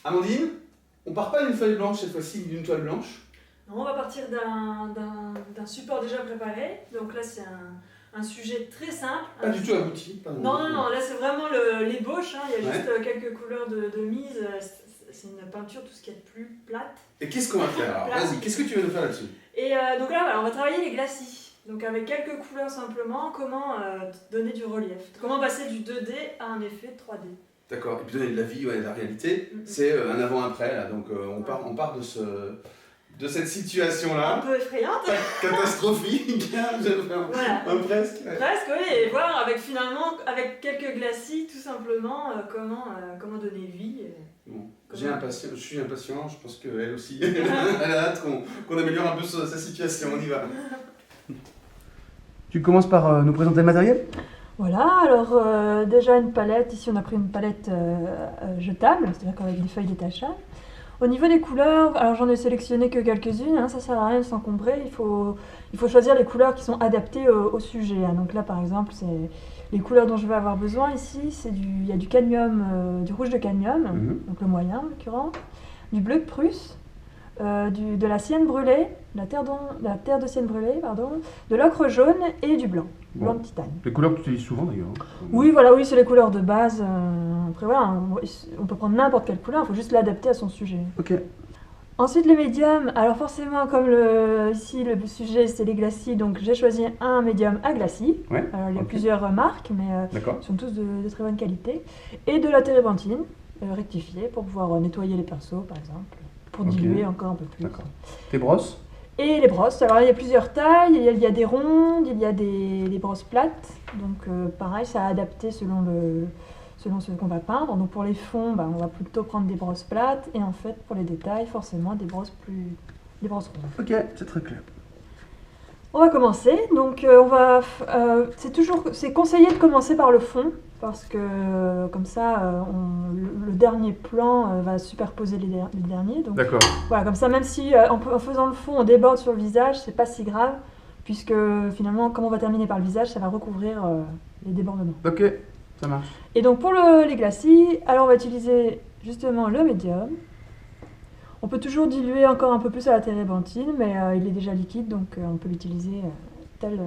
Amandine, on part pas d'une feuille blanche cette fois-ci, d'une toile blanche. On va partir d'un support déjà préparé. Donc là, c'est un sujet très simple. Pas du tout abouti. Pardon. Non, là c'est vraiment l'ébauche. Hein. Il y a juste quelques couleurs de mise. C'est une peinture, tout ce qui est de plus plate. Et qu'est-ce qu'on va faire alors? Vas-y, qu'est-ce que tu veux nous faire là-dessus? Et donc là, voilà, on va travailler les glacis. Donc avec quelques couleurs simplement, comment donner du relief. Comment passer du 2D à un effet 3D. D'accord, et puis donner de la vie, ouais, de la réalité. C'est un avant-après, là. Donc on part de cette situation-là. Un peu effrayante. Catastrophique. Voilà. Presque. Ouais. Presque, oui. Et voir avec quelques glacis, tout simplement, comment donner vie. Bon. Je suis impatient, je pense qu'elle aussi. Elle a hâte qu'on améliore un peu sa situation. On y va. Tu commences par nous présenter le matériel? Voilà, alors déjà une palette, ici on a pris une palette jetable, c'est-à-dire qu'avec des feuilles détachables. Au niveau des couleurs, alors j'en ai sélectionné que quelques-unes, hein, ça sert à rien de s'encombrer, il faut choisir les couleurs qui sont adaptées au sujet. Hein. Donc là par exemple, c'est les couleurs dont je vais avoir besoin ici, il y a du cadmium, du rouge de cadmium, donc le moyen en l'occurrence, du bleu de Prusse, de la sienne brûlée, la terre de sienne brûlée, pardon, de l'ocre jaune et du blanc. Blanc de titane. Les couleurs que tu utilises souvent d'ailleurs. Oui, c'est les couleurs de base. Après voilà, on peut prendre n'importe quelle couleur, il faut juste l'adapter à son sujet. Ok. Ensuite les médiums, alors forcément comme ici le sujet c'est les glacis, donc j'ai choisi un médium à glacis. Ouais, il y a plusieurs marques, mais ils sont tous de très bonne qualité. Et de la térébenthine rectifiée pour pouvoir nettoyer les pinceaux par exemple, pour diluer encore un peu plus. D'accord. Tes brosses? Et les brosses, alors il y a plusieurs tailles, il y a des rondes, il y a des brosses plates, donc pareil, ça a adapté selon ce qu'on va peindre. Donc pour les fonds, on va plutôt prendre des brosses plates, et en fait pour les détails, forcément des brosses rondes. Ok, c'est très clair. On va commencer, donc c'est conseillé de commencer par le fond, parce que comme ça, le dernier plan va superposer les derniers. Donc, d'accord. Voilà, comme ça, même si en faisant le fond, on déborde sur le visage, c'est pas si grave, puisque finalement, comme on va terminer par le visage, ça va recouvrir les débordements. Ok, ça marche. Et donc pour les glacis, alors on va utiliser justement le médium. On peut toujours diluer encore un peu plus à la térébenthine, mais il est déjà liquide, donc on peut l'utiliser tel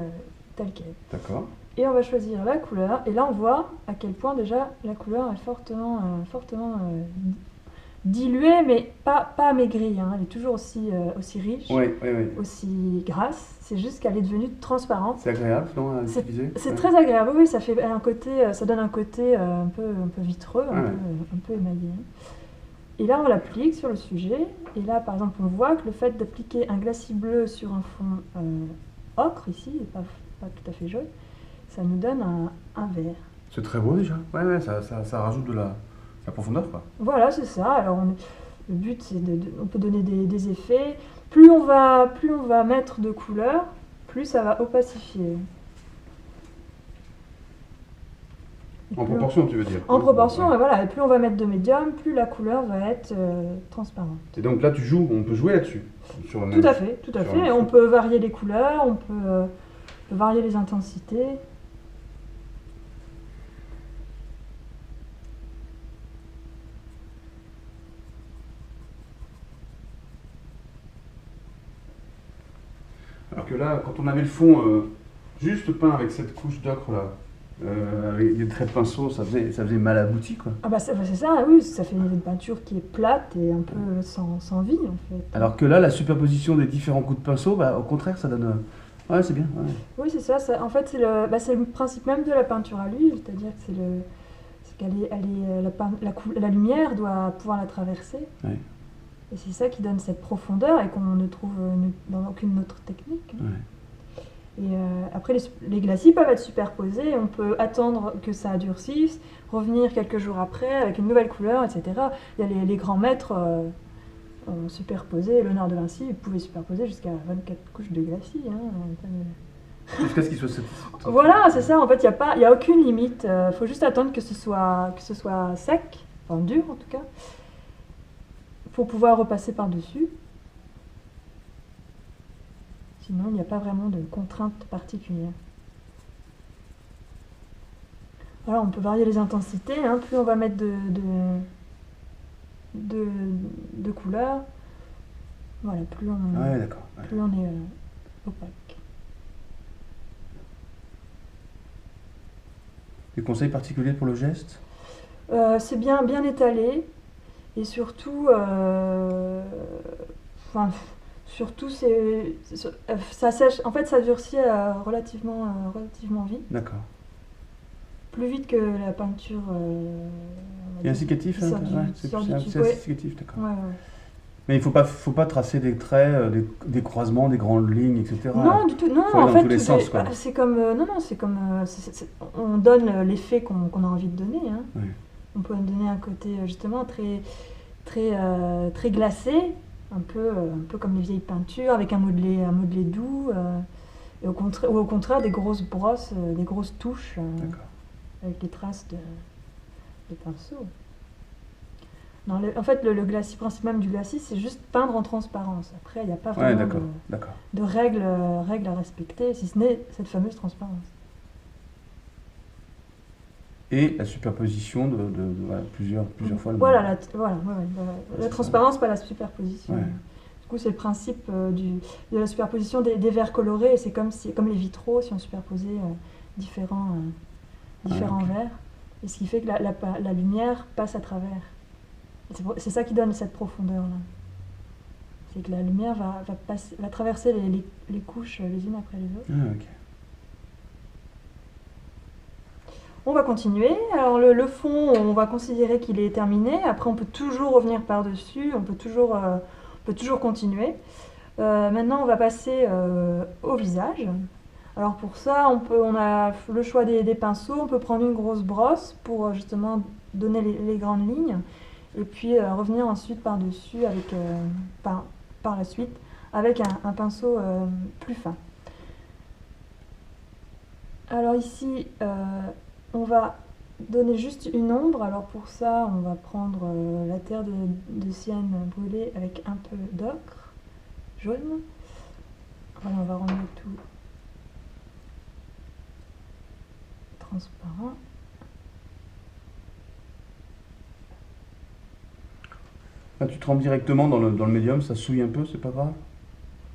quel. D'accord. Et on va choisir la couleur, et là on voit à quel point déjà la couleur est fortement diluée, mais pas amaigrie, hein. Elle est toujours aussi riche, aussi grasse, c'est juste qu'elle est devenue transparente. C'est agréable, non, à utiliser? C'est très agréable, oui, ça donne un côté un peu vitreux, un peu émaillé. Et là on l'applique sur le sujet, et là par exemple on voit que le fait d'appliquer un glacis bleu sur un fond ocre ici, et pas tout à fait jaune, ça nous donne un vert. C'est très beau déjà. Ouais, ça rajoute de la profondeur, quoi. Voilà, c'est ça. Alors le but c'est on peut donner des effets. Plus on va mettre de couleurs, plus ça va opacifier. En proportion, tu veux dire? En proportion, et voilà. Et plus on va mettre de médium, plus la couleur va être transparente. Et donc là, on peut jouer là-dessus? Tout à fait. Et on peut varier les couleurs, on peut varier les intensités. Alors que là, quand on avait le fond juste peint avec cette couche d'ocre là, avec des traits de pinceau, ça faisait mal abouti, quoi. Ah bah c'est ça, oui, ça fait une peinture qui est plate et un peu sans vie en fait. Alors que là, la superposition des différents coups de pinceau, au contraire, ça donne... Ouais, c'est bien. Ouais. Oui, c'est ça. En fait, c'est le principe même de la peinture à l'huile, c'est-à-dire que la lumière doit pouvoir la traverser. Ouais. Et c'est ça qui donne cette profondeur et qu'on ne trouve dans aucune autre technique. Ouais. Et après, les glacis peuvent être superposés, et on peut attendre que ça durcisse, revenir quelques jours après avec une nouvelle couleur, etc. Il y a les grands maîtres ont superposé, Léonard de Vinci, il pouvait superposer jusqu'à 24 couches de glacis. Hein. Jusqu'à ce qu'il soit satisfait. Voilà, c'est ça, en fait, il n'y a aucune limite. Il faut juste attendre que ce soit sec, enfin dur en tout cas, pour pouvoir repasser par-dessus. Sinon, il n'y a pas vraiment de contrainte particulière. Voilà, on peut varier les intensités, hein. Plus on va mettre de de couleurs, voilà, plus Ouais, d'accord. Ouais. plus on est opaque. Des conseils particuliers pour le geste? C'est bien étalé et surtout, enfin, surtout ça sèche. En fait, ça durcit relativement vite, D'accord. plus vite que la peinture. Il y a un cicatif qui là? sort Ouais, du tube. c'est assez cicatif, d'accord. Ouais. Mais il faut pas tracer des traits, des croisements, des grandes lignes, etc. Non, du tout. Non, Faut en aller dans fait, tous les sens, quoi. c'est comme. Non, c'est comme. On donne l'effet qu'on a envie de donner, hein. Ouais. On peut donner un côté justement très glacé, un peu comme les vieilles peintures, avec un modelé doux, et ou au contraire des grosses brosses, des grosses touches, D'accord. avec des traces de pinceau. Non, en fait, le principe même du glacis, c'est juste peindre en transparence. Après, il n'y a pas Ouais, vraiment d'accord. de règles à respecter, si ce n'est cette fameuse transparence. Et la superposition voilà, plusieurs fois le même. Voilà, la C'est transparence, pas la superposition. Ouais. Du coup, c'est le principe de la superposition des verres colorés. C'est comme les vitraux, si on superposait différents Ok. verres. Et ce qui fait que la lumière passe à travers. C'est ça qui donne cette profondeur-là. C'est que la lumière va traverser les couches les unes après les autres. Ah, ok. On va continuer. Alors le fond, on va considérer qu'il est terminé. Après, on peut toujours revenir par-dessus. On peut toujours continuer. Maintenant, on va passer au visage. Alors pour ça, on a le choix des pinceaux. On peut prendre une grosse brosse pour justement donner les grandes lignes. Et puis revenir ensuite par-dessus par la suite avec un pinceau plus fin. Alors ici, on va donner juste une ombre. Alors pour ça, on va prendre la terre de cyane brûlée avec un peu d'ocre jaune. Voilà, on va rendre tout transparent. Là, tu trempes directement dans le médium, ça souille un peu, c'est pas grave?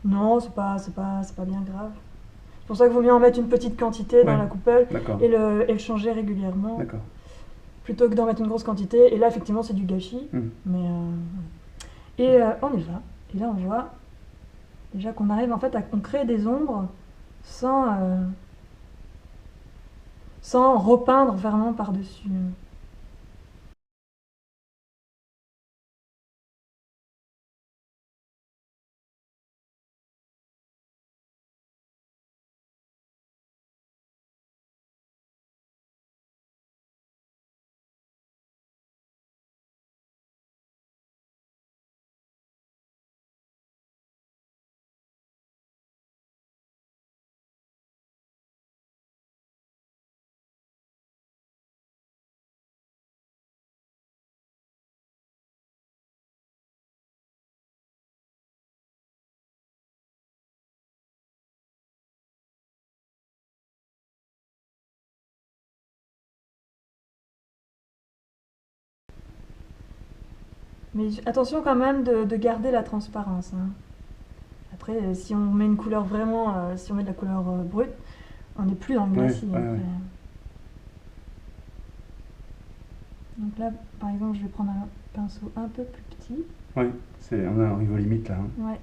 Non, c'est pas bien grave. C'est pour ça qu'il vaut mieux en mettre une petite quantité dans Ouais. la coupelle D'accord. et le changer régulièrement, D'accord. plutôt que d'en mettre une grosse quantité. Et là, effectivement, c'est du gâchis. Mais on y va. Et là, on voit déjà qu'on arrive en fait on crée des ombres sans repeindre vraiment par-dessus. Mais attention quand même de garder la transparence, hein. Après, si on met une couleur vraiment, si on met de la couleur brute, on n'est plus dans le glacis Ouais, après. ouais. Donc là, par exemple, je vais prendre un pinceau un peu plus petit. Oui, on arrive aux limites là. Hein. Ouais.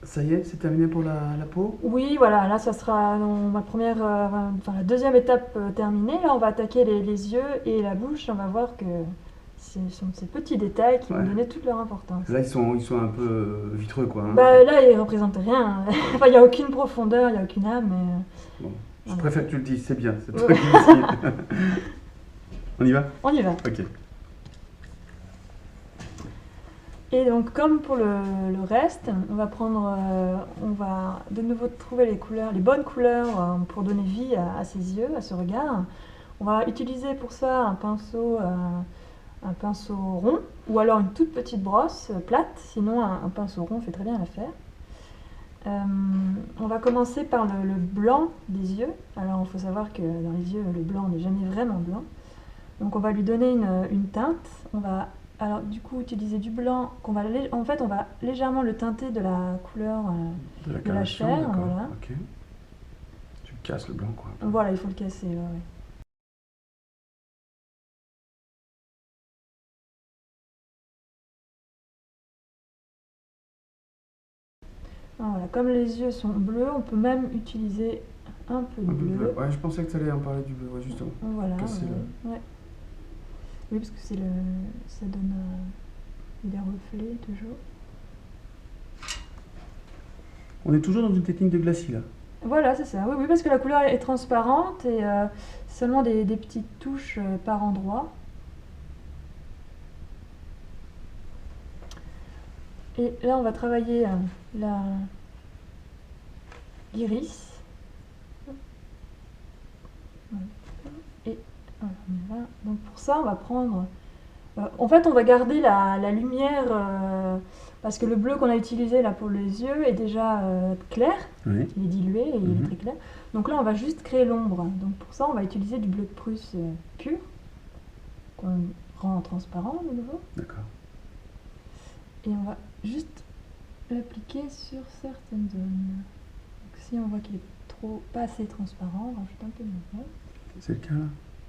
Ça y est, c'est terminé pour la peau? Oui, voilà, là ça sera ma première, enfin la deuxième étape terminée. Là on va attaquer les yeux et la bouche. On va voir que ce sont ces petits détails qui vont Ouais. donner toute leur importance. Là, ils sont un peu vitreux, quoi. Hein. Bah là ils représentent rien. Enfin il n'y a aucune profondeur, il n'y a aucune âme. Bon. Je Voilà. préfère que tu le dises, c'est bien. C'est toi Ouais. qui décides. On y va? On y va. Ok. Et donc comme pour le reste, on va prendre, on va de nouveau trouver les couleurs, les bonnes couleurs pour donner vie à ses yeux, à ce regard. On va utiliser pour ça un pinceau rond ou alors une toute petite brosse plate, sinon un pinceau rond fait très bien l'affaire. On va commencer par le blanc des yeux. Alors il faut savoir que dans les yeux, le blanc n'est jamais vraiment blanc. Donc on va lui donner une teinte. On va alors du coup utiliser du blanc qu'on va en fait on va légèrement le teinter de la couleur De la de la carnation, chair, d'accord. voilà. Ok. Tu casses le blanc, quoi. un peu. Voilà, il faut le casser. Ouais, ouais. Voilà, comme les yeux sont bleus, on peut même utiliser un peu de Un peu bleu. bleu. Ouais, je pensais que tu allais en parler du bleu, ouais, justement. Voilà. Casser Ouais. Oui, parce que ça donne des reflets toujours. On est toujours dans une technique de glacis, là. Voilà, c'est ça. Oui, oui, parce que la couleur est transparente et seulement des petites touches par endroit. Et là, on va travailler l'iris. Et voilà, on y va. Donc pour ça, on va prendre... en fait, on va garder la lumière, parce que le bleu qu'on a utilisé là pour les yeux est déjà clair. Oui. Il est dilué et il est très clair. Donc là, on va juste créer l'ombre. Donc pour ça, on va utiliser du bleu de Prusse pur, qu'on rend transparent de nouveau. D'accord. Et on va juste l'appliquer sur certaines zones. Donc si on voit qu'il est pas assez transparent, on rajoute un peu de bleu. C'est le cas, là?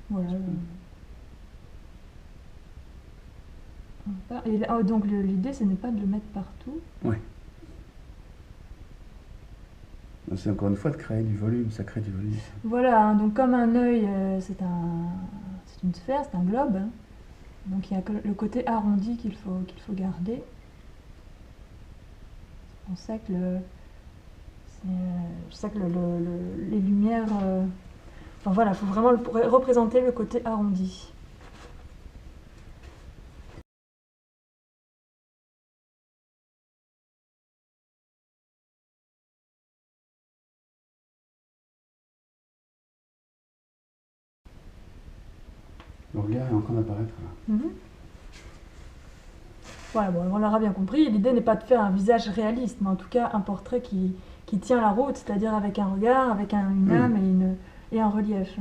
Voilà. Et là, donc l'idée, ce n'est pas de le mettre partout. Ouais. C'est encore une fois de créer du volume, ça crée du volume. Voilà, hein, donc comme un œil, c'est une sphère, c'est un globe. Hein. Donc il y a le côté arrondi qu'il faut garder. C'est pour ça que les lumières... enfin voilà, il faut vraiment représenter le côté arrondi. Le regard est en train d'apparaître, là. Voilà, bon, on l'aura bien compris, l'idée n'est pas de faire un visage réaliste, mais en tout cas un portrait qui tient la route, c'est-à-dire avec un regard, avec une âme et un relief.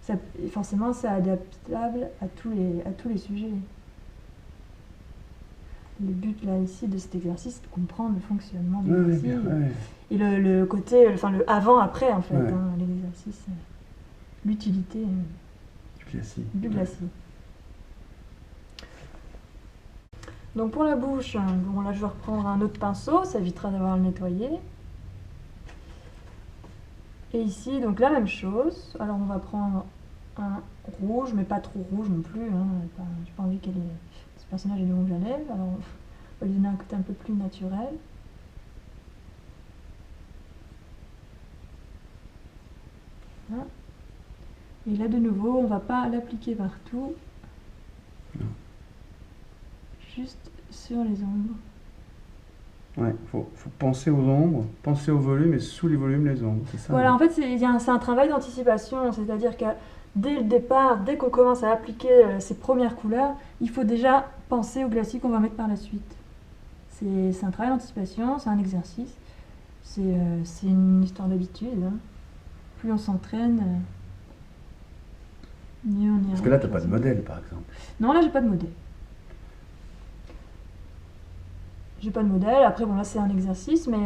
Et forcément, c'est adaptable à tous les sujets. Le but là ici de cet exercice, c'est de comprendre le fonctionnement du glacis et le côté, enfin le avant-après en fait, l'exercice, l'utilité du glacis. Donc pour la bouche, bon là je vais reprendre un autre pinceau, ça évitera d'avoir à le nettoyer. Et ici, donc la même chose. Alors on va prendre un rouge, mais pas trop rouge non plus. Hein. J'ai pas envie ce personnage ait du rouge à lèvres. Alors on va lui donner un côté un peu plus naturel. Voilà. Et là de nouveau, on va pas l'appliquer partout. Non. Juste sur les ombres. Ouais, faut penser aux ombres, penser au volume et sous les volumes les ombres, c'est ça? Voilà, en fait c'est un travail d'anticipation, c'est-à-dire que dès le départ, dès qu'on commence à appliquer ces premières couleurs, il faut déjà penser au glacis qu'on va mettre par la suite. C'est un travail d'anticipation, c'est un exercice, c'est une histoire d'habitude. Hein. Plus on s'entraîne, mieux on y arrive. Parce que là, t'as pas de modèle, par exemple. Non, là j'ai pas de modèle. J'ai pas de modèle, après bon là c'est un exercice, mais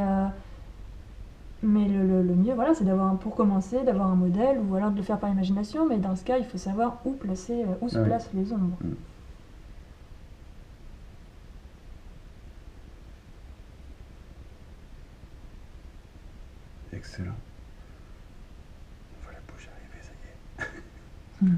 le mieux voilà, c'est d'avoir, pour commencer, d'avoir un modèle ou alors de le faire par imagination, mais dans ce cas il faut savoir où se placent les ombres. Excellent. On voit la bouche arriver, ça y est.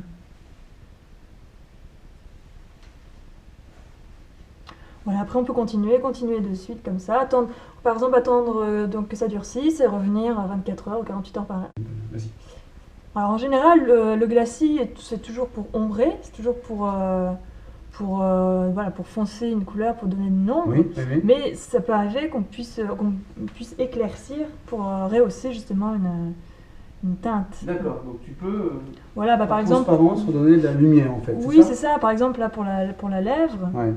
Voilà, après on peut continuer de suite comme ça. Attendre, par exemple, attendre donc que ça durcisse et revenir à 24 heures ou 48 heures par là. Vas-y. Alors en général, le glacis, c'est toujours pour ombrer, c'est toujours voilà, pour foncer une couleur, pour donner une ombre. Oui, oui, oui. Mais ça peut arriver qu'on puisse éclaircir pour rehausser justement une teinte. D'accord, donc tu peux, Voilà, par exemple. transparence, redonner de la lumière en fait. Oui, c'est ça. Par exemple, là pour la lèvre, Ouais.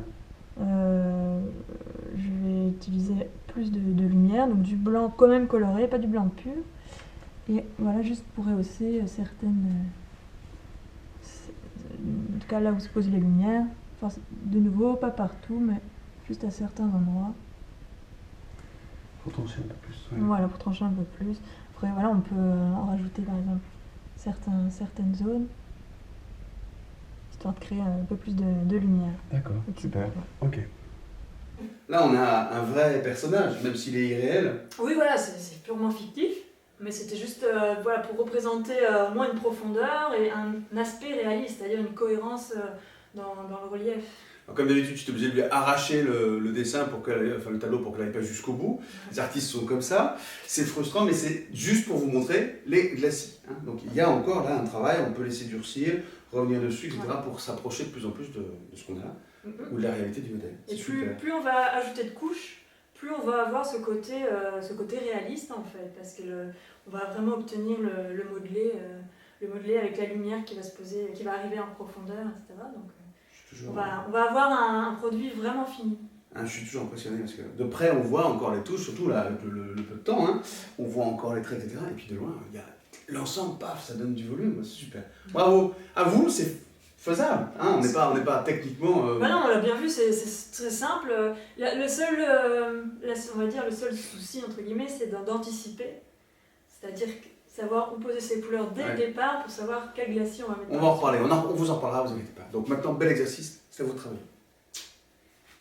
je vais utiliser plus de lumière, donc du blanc quand même coloré, pas du blanc pur. Et voilà, juste pour rehausser certaines. En tout cas, là où se posent les lumières. Enfin, de nouveau, pas partout, mais juste à certains endroits. Pour trancher un peu plus. Ouais. Voilà, pour trancher un peu plus. Après, voilà, on peut en rajouter par exemple certaines zones, histoire de créer un peu plus de lumière. D'accord, Ok. super. Ok. Là, on a un vrai personnage, même s'il est irréel. Oui, voilà, c'est purement fictif, mais c'était juste voilà, pour représenter au moins une profondeur et un aspect réaliste, c'est-à-dire une cohérence dans le relief. Alors, comme d'habitude, tu es obligé de lui arracher le dessin, le tableau pour qu'elle n'aille pas jusqu'au bout. Les artistes sont comme ça. C'est frustrant, mais c'est juste pour vous montrer les glacis. Hein. Donc il y a encore là un travail, on peut laisser durcir, revenir dessus, etc. Ouais. pour s'approcher de plus en plus de ce qu'on a, ou de la réalité du modèle. Et C'est super. plus on va ajouter de couches, plus on va avoir ce côté réaliste en fait, parce que on va vraiment obtenir le modelé avec la lumière qui va se poser, qui va arriver en profondeur, etc. Donc on va avoir un produit vraiment fini. Hein, je suis toujours impressionné parce que de près on voit encore les touches, surtout là avec le peu de temps, hein, on voit encore les traits, etc. Et puis de loin, il y a l'ensemble, paf, ça donne du volume, c'est super. Bravo. À vous, c'est faisable. Hein, on n'est pas techniquement. Bah non, on l'a bien vu, c'est très simple. Le seul, on va dire le seul souci entre guillemets, c'est d'anticiper, c'est-à-dire savoir où poser ses couleurs dès le départ pour savoir quel glacis on va mettre. On va en reparler, on vous en reparlera, vous inquiétez pas. Donc maintenant, bel exercice, c'est à vous de travailler.